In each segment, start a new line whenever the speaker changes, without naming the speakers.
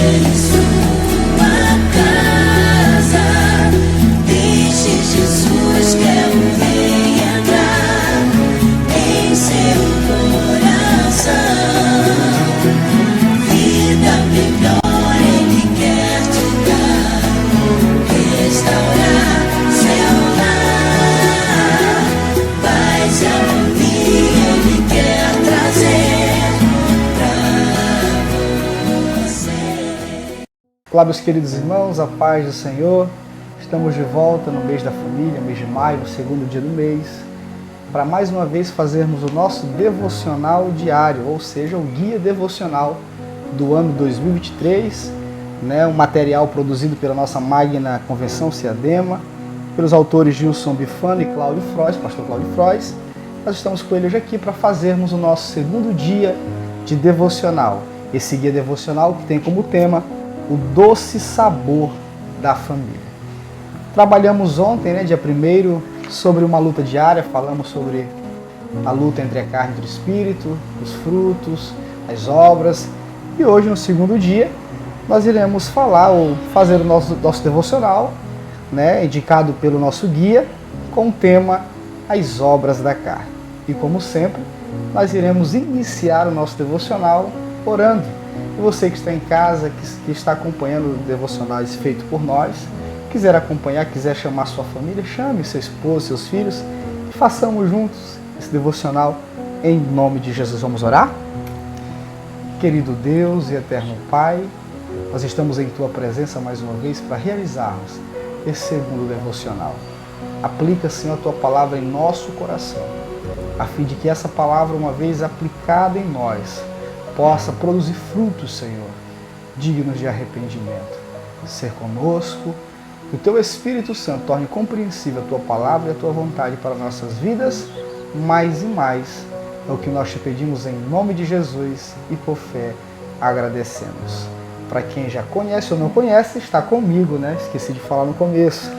em sua casa. Deixe Jesus que eu venha entrar em seu coração. Vida melhor Ele quer te dar, restaurar seu lar. Paz e harmonia Ele quer trazer pra você.
Olá, meus queridos irmãos, a paz do Senhor. Estamos de volta no mês da família, mês de maio, o segundo dia do mês, para mais uma vez fazermos o nosso devocional diário, ou seja, o guia devocional do ano 2023, um material produzido pela nossa magna Convenção Seadema, pelos autores Gilson Bifano e Cláudio Frois, pastor Cláudio Frois. Nós estamos com ele hoje aqui para fazermos o nosso segundo dia de devocional. Esse guia devocional que tem como tema o doce sabor da família. Trabalhamos ontem, dia 1º, sobre uma luta diária, falamos sobre a luta entre a carne e o espírito, os frutos, as obras. E hoje, no segundo dia, nós iremos falar ou fazer o nosso devocional, indicado pelo nosso guia, com o tema As Obras da Carne. E como sempre, nós iremos iniciar o nosso devocional orando. E você que está em casa, que está acompanhando devocionais feitos por nós, quiser acompanhar, quiser chamar sua família, chame seu esposo, seus filhos, e façamos juntos esse devocional em nome de Jesus. Vamos orar? Querido Deus e eterno Pai, nós estamos em Tua presença mais uma vez para realizarmos esse segundo devocional. Aplica, Senhor, a Tua palavra em nosso coração, a fim de que essa palavra, uma vez aplicada em nós, possa produzir frutos, Senhor, dignos de arrependimento. Ser conosco, que o Teu Espírito Santo torne compreensível a Tua palavra e a Tua vontade para nossas vidas, mais e mais. É o que nós te pedimos em nome de Jesus e por fé agradecemos. Para quem já conhece ou não conhece, está comigo, Esqueci de falar no começo.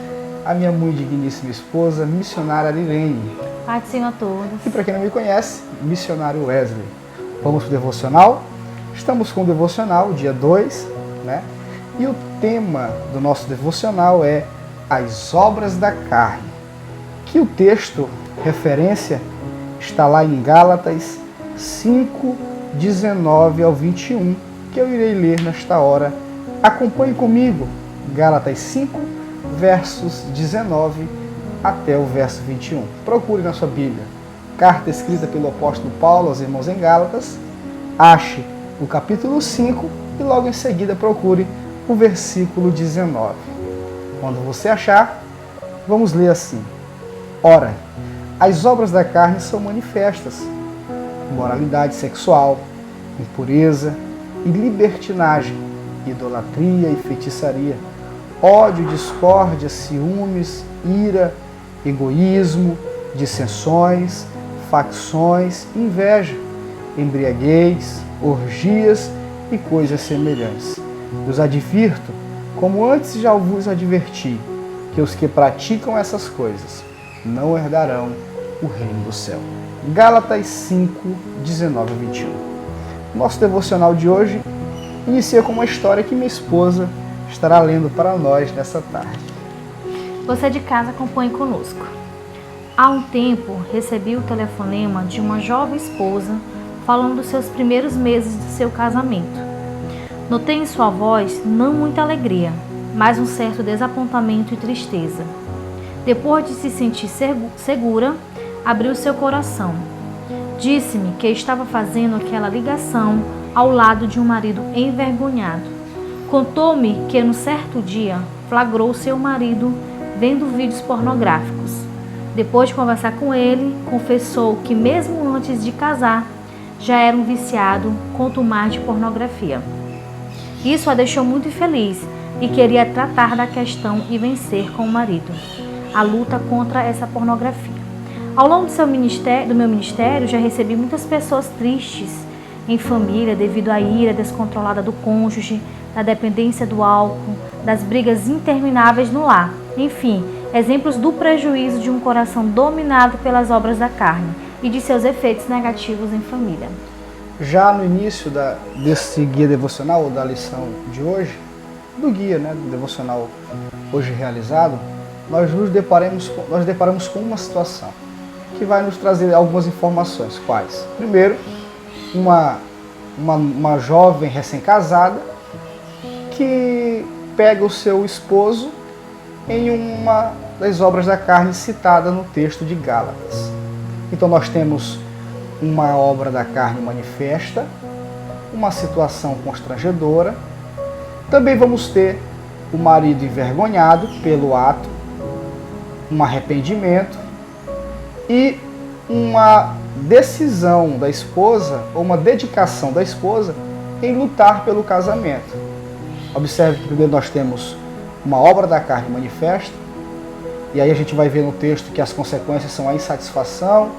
A minha muito digníssima esposa, missionária Arilene.
Pai do Senhor a todos.
E para quem não me conhece, missionário Wesley. Vamos para o devocional? Estamos com o devocional, dia 2, E o tema do nosso devocional é As Obras da Carne. Que o texto, referência, está lá em Gálatas 5, 19 ao 21, que eu irei ler nesta hora. Acompanhe comigo, Gálatas 5, versos 19 até o verso 21. Procure na sua Bíblia. Carta escrita pelo apóstolo Paulo aos irmãos em Gálatas. Ache o capítulo 5 e logo em seguida procure o versículo 19. Quando você achar, vamos ler assim. Ora, as obras da carne são manifestas: imoralidade sexual, impureza e libertinagem, idolatria e feitiçaria, ódio, discórdia, ciúmes, ira, egoísmo, dissensões, facções, inveja, embriaguez, orgias e coisas semelhantes. Os advirto, como antes já vos adverti, que os que praticam essas coisas não herdarão o reino do céu. Gálatas 5, 19 a 21. Nosso devocional de hoje inicia com uma história que minha esposa estará lendo para nós nessa tarde.
Você de casa acompanhe conosco. Há um tempo recebi o telefonema de uma jovem esposa falando dos seus primeiros meses de seu casamento. Notei em sua voz não muita alegria, mas um certo desapontamento e tristeza. Depois de se sentir segura, abriu seu coração. Disse-me que estava fazendo aquela ligação ao lado de um marido envergonhado. Contou-me que, num certo dia, flagrou seu marido vendo vídeos pornográficos. Depois de conversar com ele, confessou que, mesmo antes de casar, já era um viciado contumaz de pornografia. Isso a deixou muito infeliz e queria tratar da questão e vencer com o marido a luta contra essa pornografia. Ao longo do meu ministério, já recebi muitas pessoas tristes em família devido à ira descontrolada do cônjuge, da dependência do álcool, das brigas intermináveis no lar. Enfim, exemplos do prejuízo de um coração dominado pelas obras da carne e de seus efeitos negativos em família.
Já no início desse guia devocional, ou da lição de hoje, do guia, né, do devocional hoje realizado, nós deparamos com uma situação que vai nos trazer algumas informações. Quais? Primeiro, uma jovem recém-casada que pega o seu esposo em uma das obras da carne citada no texto de Gálatas. Então nós temos uma obra da carne manifesta, uma situação constrangedora. Também vamos ter o marido envergonhado pelo ato, um arrependimento e uma decisão da esposa, ou uma dedicação da esposa em lutar pelo casamento. Observe que primeiro nós temos uma obra da carne manifesta, e aí a gente vai ver no texto que as consequências são a insatisfação,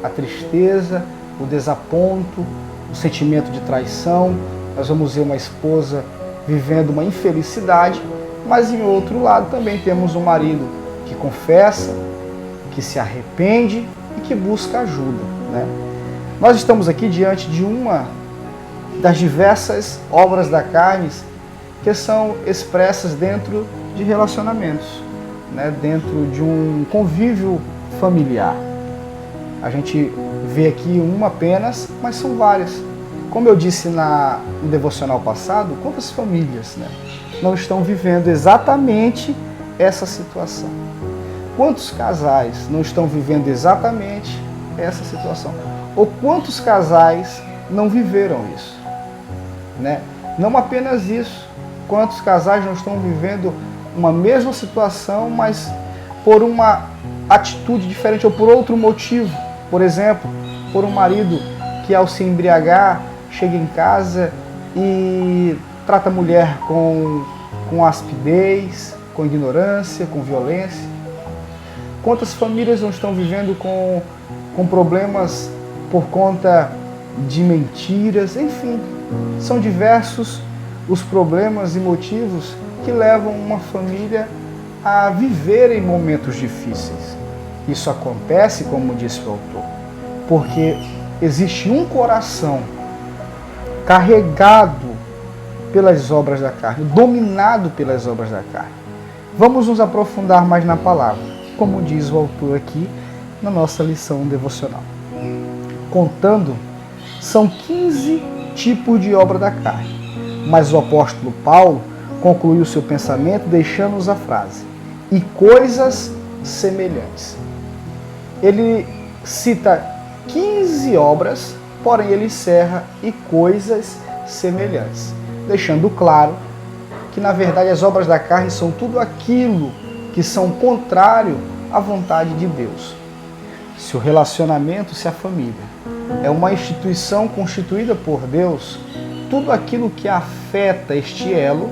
a tristeza, o desaponto, o sentimento de traição. Nós vamos ver uma esposa vivendo uma infelicidade, mas em outro lado também temos um marido que confessa, que se arrepende e que busca ajuda, né? Nós estamos aqui diante de uma das diversas obras da carne que são expressas dentro de relacionamentos, né? Dentro de um convívio familiar. A gente vê aqui uma apenas, mas são várias. Como eu disse no devocional passado, quantas famílias, né, não estão vivendo exatamente essa situação? Quantos casais não estão vivendo exatamente essa situação? Ou quantos casais não viveram isso, né? Não apenas isso, quantos casais não estão vivendo uma mesma situação, mas por uma atitude diferente ou por outro motivo. Por exemplo, por um marido que ao se embriagar, chega em casa e trata a mulher com aspidez, com ignorância, com violência. Quantas famílias não estão vivendo com problemas por conta de mentiras? Enfim, são diversos os problemas e motivos que levam uma família a viver em momentos difíceis. Isso acontece, como disse o autor, porque existe um coração carregado pelas obras da carne, dominado pelas obras da carne. Vamos nos aprofundar mais na palavra, como diz o autor aqui na nossa lição devocional. Contando, são 15 tipos de obra da carne, mas o apóstolo Paulo concluiu seu pensamento deixando-nos a frase: e coisas semelhantes. Ele cita 15 obras, porém ele encerra e coisas semelhantes, deixando claro que na verdade as obras da carne são tudo aquilo que são contrário à vontade de Deus. Se o relacionamento, se a família é uma instituição constituída por Deus, tudo aquilo que afeta este elo,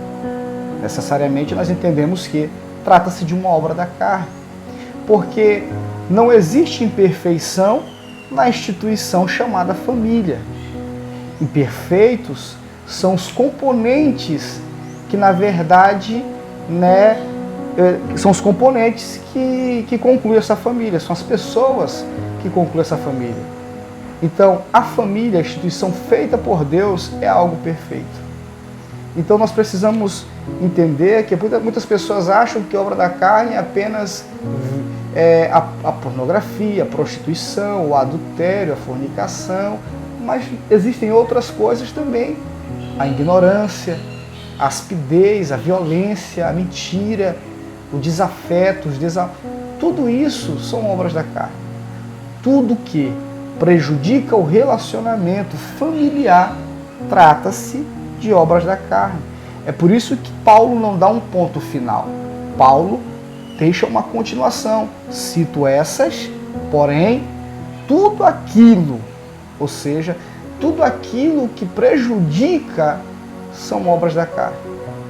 necessariamente nós entendemos que trata-se de uma obra da carne, porque não existe imperfeição na instituição chamada família. Imperfeitos são os componentes que, na verdade, né, são os componentes que concluem essa família, são as pessoas que concluem essa família. Então, a família, a instituição feita por Deus, é algo perfeito. Então, nós precisamos entender que muitas pessoas acham que a obra da carne é apenas a pornografia, a prostituição, o adultério, a fornicação, mas existem outras coisas também. A ignorância, a aspidez, a violência, a mentira, o desafeto, tudo isso são obras da carne. Tudo que prejudica o relacionamento familiar trata-se de obras da carne. É por isso que Paulo não dá um ponto final. Paulo deixa uma continuação. Cito essas, porém, tudo aquilo, ou seja, tudo aquilo que prejudica são obras da carne.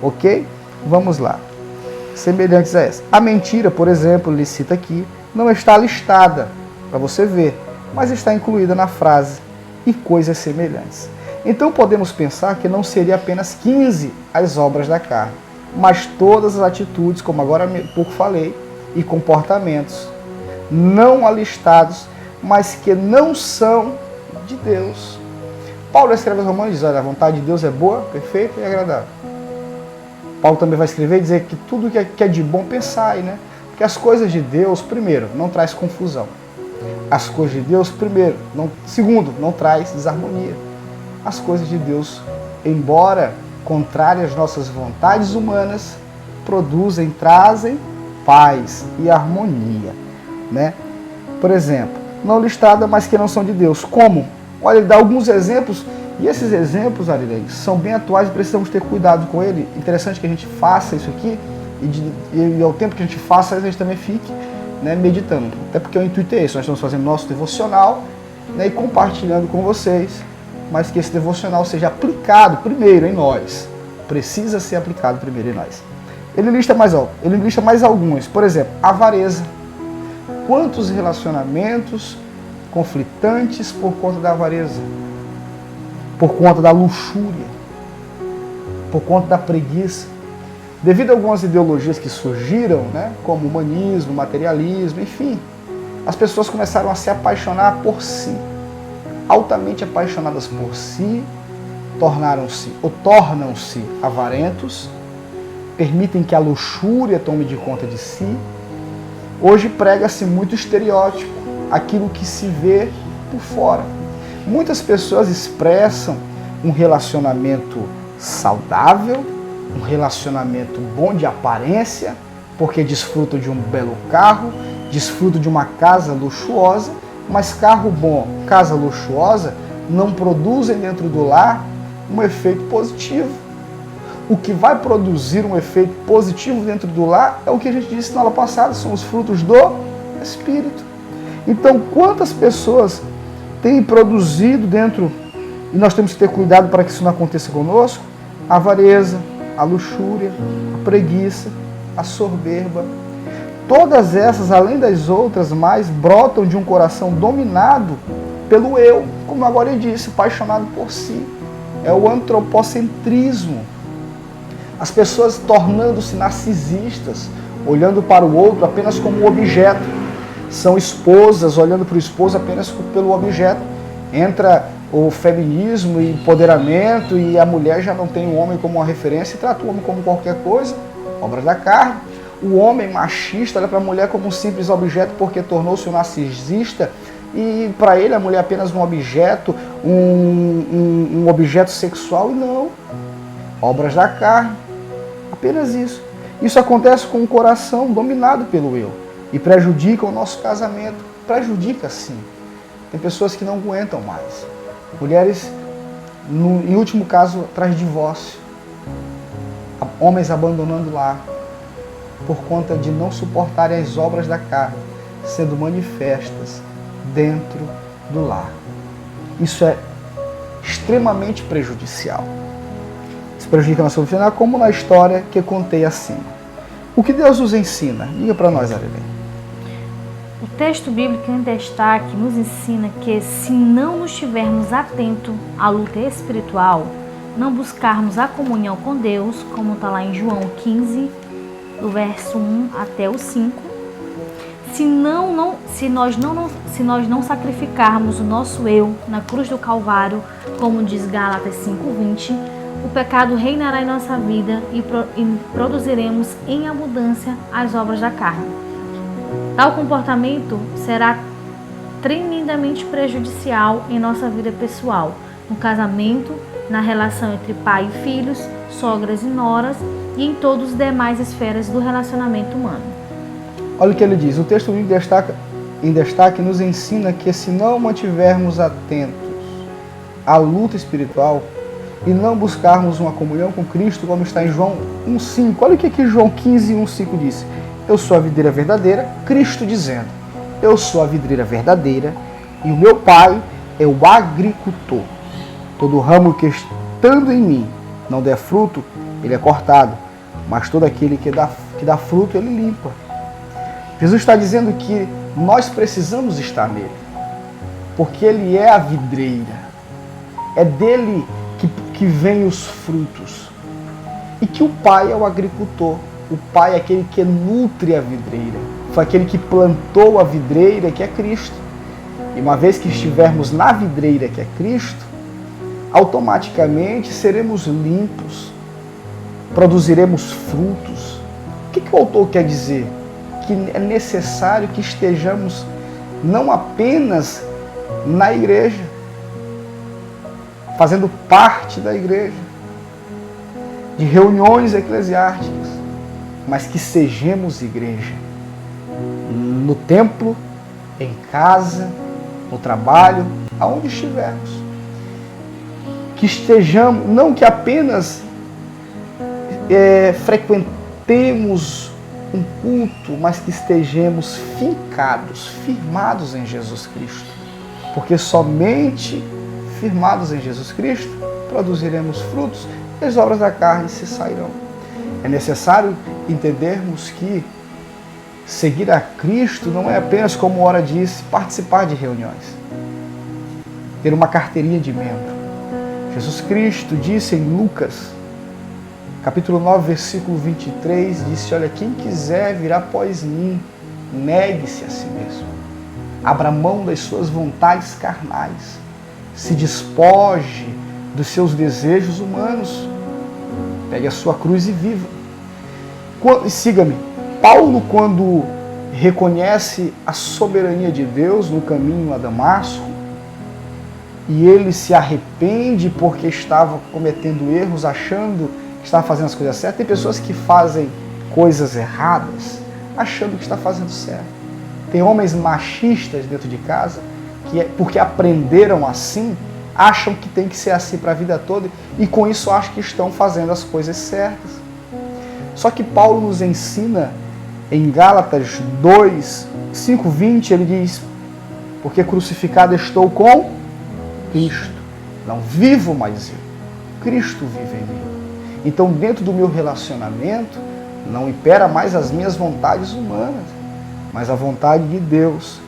Ok? Vamos lá. Semelhantes a essa. A mentira, por exemplo, ele cita aqui, não está listada, para você ver, mas está incluída na frase e coisas semelhantes. Então podemos pensar que não seria apenas 15 as obras da carne, mas todas as atitudes, como agora há pouco falei, e comportamentos não alistados, mas que não são de Deus. Paulo escreve aos Romanos e diz, olha, a vontade de Deus é boa, perfeita e agradável. Paulo também vai escrever e dizer que tudo que é de bom pensai, né? Porque as coisas de Deus, primeiro, não traz confusão. As coisas de Deus, segundo, não traz desarmonia. As coisas de Deus, embora contrárias às nossas vontades humanas, trazem paz e harmonia, né? Por exemplo, não listada, mas que não são de Deus. Como? Olha, ele dá alguns exemplos, e esses exemplos, Arilene, são bem atuais e precisamos ter cuidado com ele. Interessante que a gente faça isso aqui, e ao tempo que a gente faça, a gente também fique, né, meditando. Até porque o intuito é esse, nós estamos fazendo nosso devocional, né, e compartilhando com vocês, mas que esse devocional seja aplicado primeiro em nós. Precisa ser aplicado primeiro em nós. Ele lista mais alguns. Por exemplo, avareza. Quantos relacionamentos conflitantes por conta da avareza? Por conta da luxúria? Por conta da preguiça? Devido a algumas ideologias que surgiram, né, como humanismo, materialismo, enfim, as pessoas começaram a se apaixonar por si. Altamente apaixonadas por si, tornam-se avarentos, permitem que a luxúria tome de conta de si. Hoje prega-se muito estereótipo, aquilo que se vê por fora. Muitas pessoas expressam um relacionamento saudável, um relacionamento bom de aparência, porque desfrutam de um belo carro, desfrutam de uma casa luxuosa, mas carro bom, casa luxuosa, não produzem dentro do lar um efeito positivo. O que vai produzir um efeito positivo dentro do lar é o que a gente disse na aula passada, são os frutos do Espírito. Então, quantas pessoas têm produzido dentro, e nós temos que ter cuidado para que isso não aconteça conosco, a avareza, a luxúria, a preguiça, a soberba. Todas essas, além das outras mais, brotam de um coração dominado pelo eu, como agora eu disse, apaixonado por si. É o antropocentrismo. As pessoas tornando-se narcisistas, olhando para o outro apenas como um objeto. São esposas olhando para o esposo apenas pelo objeto. Entra o feminismo e empoderamento e a mulher já não tem o homem como uma referência e trata o homem como qualquer coisa, obra da carne. O homem machista olha para a mulher como um simples objeto porque tornou-se um narcisista e para ele a mulher é apenas um objeto, um objeto sexual e não. Obras da carne. Apenas isso. Isso acontece com um coração dominado pelo eu e prejudica o nosso casamento. Prejudica sim. Tem pessoas que não aguentam mais. Mulheres, em último caso, traz divórcio. Homens abandonando o lar por conta de não suportarem as obras da carne sendo manifestas dentro do lar. Isso é extremamente prejudicial. Se prejudica na sua final, como na história que eu contei acima. O que Deus nos ensina? Diga para nós, Arilene.
O texto bíblico em destaque nos ensina que se não nos estivermos atentos à luta espiritual, não buscarmos a comunhão com Deus, como está lá em João 15, do verso 1 até o 5, se nós não sacrificarmos o nosso eu na cruz do Calvário, como diz Gálatas 5:20, o pecado reinará em nossa vida e produziremos em abundância as obras da carne. Tal comportamento será tremendamente prejudicial em nossa vida pessoal, no casamento, na relação entre pai e filhos, sogras e noras e em todas as demais esferas do relacionamento humano.
Olha o que ele diz. O texto em destaque nos ensina que se não mantivermos atentos à luta espiritual e não buscarmos uma comunhão com Cristo, como está em João 1,5. Olha o que João 15, 1,5 diz. Eu sou a videira verdadeira, Cristo dizendo, eu sou a videira verdadeira e o meu Pai é o agricultor. Todo ramo que estando em mim não der fruto, ele é cortado, mas todo aquele que dá fruto, ele limpa. Jesus está dizendo que nós precisamos estar nele, porque ele é a videira, é dele que vem os frutos, e que o Pai é o agricultor. O Pai é aquele que nutre a videira, foi aquele que plantou a videira, que é Cristo. E uma vez que estivermos na videira, que é Cristo, automaticamente seremos limpos, produziremos frutos. O que o autor quer dizer? Que é necessário que estejamos não apenas na igreja, fazendo parte da igreja, de reuniões eclesiásticas, mas que sejamos igreja, no templo, em casa, no trabalho, aonde estivermos. Que estejamos, não que apenas frequentemos um culto, mas que estejamos fincados, firmados em Jesus Cristo. Porque somente firmados em Jesus Cristo produziremos frutos e as obras da carne se sairão. É necessário entendermos que seguir a Cristo não é apenas, como ora disse, participar de reuniões, ter uma carteirinha de membro. Jesus Cristo disse em Lucas, capítulo 9, versículo 23, disse: olha, quem quiser vir após mim, negue-se a si mesmo. Abra mão das suas vontades carnais. Se despoje dos seus desejos humanos. Pegue a sua cruz e viva. Siga-me. Paulo, quando reconhece a soberania de Deus no caminho a Damasco, e ele se arrepende porque estava cometendo erros, achando que estava fazendo as coisas certas. Tem pessoas que fazem coisas erradas achando que está fazendo certo. Tem homens machistas dentro de casa que, porque aprenderam assim, acham que tem que ser assim para a vida toda e com isso acham que estão fazendo as coisas certas. Só que Paulo nos ensina em Gálatas 2, 5, 20, ele diz: porque crucificado estou com Cristo. Não vivo mais eu, Cristo vive em mim. Então, dentro do meu relacionamento, não impera mais as minhas vontades humanas, mas a vontade de Deus.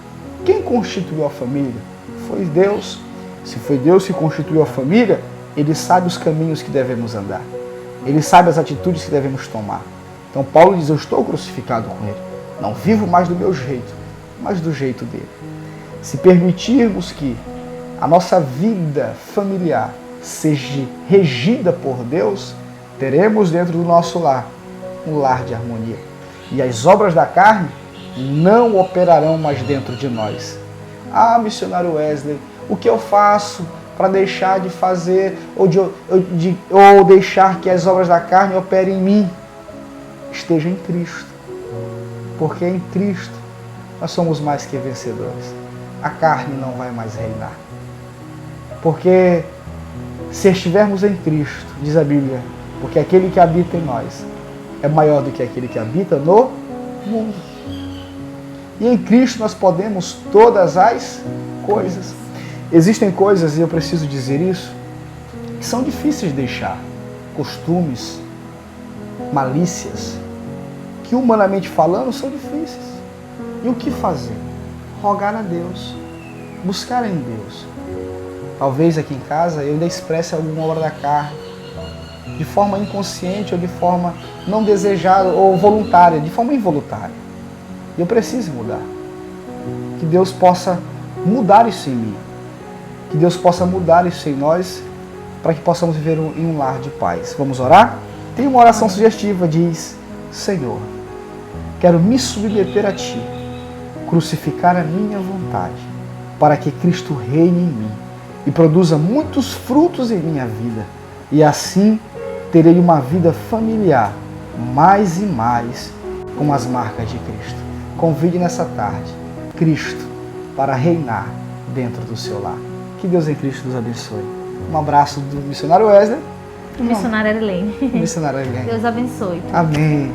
Quem constituiu a família? Foi Deus. Se foi Deus que constituiu a família, Ele sabe os caminhos que devemos andar. Ele sabe as atitudes que devemos tomar. Então Paulo diz: eu estou crucificado com Ele. Não vivo mais do meu jeito, mas do jeito dele. Se permitirmos que a nossa vida familiar seja regida por Deus, teremos dentro do nosso lar um lar de harmonia. E as obras da carne não operarão mais dentro de nós. Ah, missionário Wesley, o que eu faço para deixar de fazer ou deixar que as obras da carne operem em mim? Esteja em Cristo. Porque em Cristo nós somos mais que vencedores. A carne não vai mais reinar. Porque se estivermos em Cristo, diz a Bíblia, porque aquele que habita em nós é maior do que aquele que habita no mundo. E em Cristo nós podemos todas as coisas. Existem coisas, e eu preciso dizer isso, que são difíceis de deixar. Costumes, malícias, que humanamente falando são difíceis. E o que fazer? Rogar a Deus, buscar em Deus. Talvez aqui em casa eu ainda expresse alguma obra da carne, de forma inconsciente ou de forma não desejada ou voluntária, de forma involuntária. E eu preciso mudar. Que Deus possa mudar isso em mim. Que Deus possa mudar isso em nós, para que possamos viver em um lar de paz. Vamos orar? Tem uma oração sugestiva, diz: Senhor, quero me submeter a Ti, crucificar a minha vontade, para que Cristo reine em mim e produza muitos frutos em minha vida. E assim terei uma vida familiar, mais e mais, com as marcas de Cristo. Convide nessa tarde Cristo para reinar dentro do seu lar. Que Deus em Cristo nos abençoe. Um abraço do missionário Wesley.
Missionária Erilene.
Missionária Erilene.
Deus abençoe.
Amém.